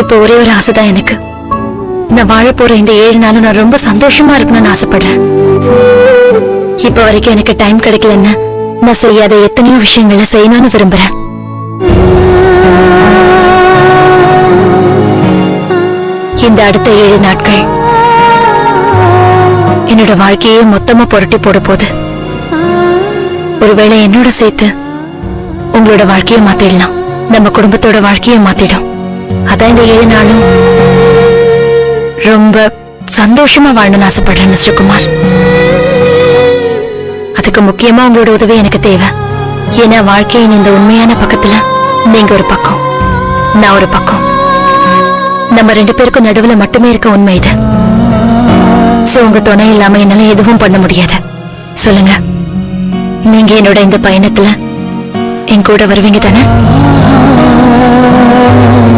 இப்ப ஒரே ஒரு ஆசைதான் எனக்கு. நான் வாழ போற இந்த 7 நாளும் நான் ரொம்ப சந்தோஷமா இருக்கணும்னு ஆசைப்படுறேன். இப்ப வரைக்கும் எனக்கு டைம் கிடைக்கலன்னு நான் செய்யாத எத்தனையோ விஷயங்களை செய்யணும்னு விரும்புறேன். இந்த அடுத்த 7 நாட்கள் என்னோட வாழ்க்கையே மொத்தமா புரட்டி போட போகுது. ஒருவேளை என்னோட சேர்த்து உங்களோட வாழ்க்கையை மாத்திடலாம், நம்ம குடும்பத்தோட வாழ்க்கையை மாத்திடும். அதான் இந்த 7 நாளும் ரொம்ப சந்தோஷமா வாழணும்னு ஆசைப்படுறேன் மிஸ்டர் குமார். அதுக்கு முக்கியமா உங்களோட உதவி எனக்கு தேவை. ஏன்னா வாழ்க்கையின் இந்த உண்மையான பக்கத்துல நீங்க ஒரு பக்கம், நான் ஒரு பக்கம். நம்ம 2 பேருக்கும் நடுவுல மட்டுமே இருக்க உண்மை இது. சோ உங்க துணை இல்லாம என்னால எதுவும் பண்ண முடியாது. சொல்லுங்க, நீங்க என்னோட இந்த பயணத்துல என் கூட வருவீங்க தானே?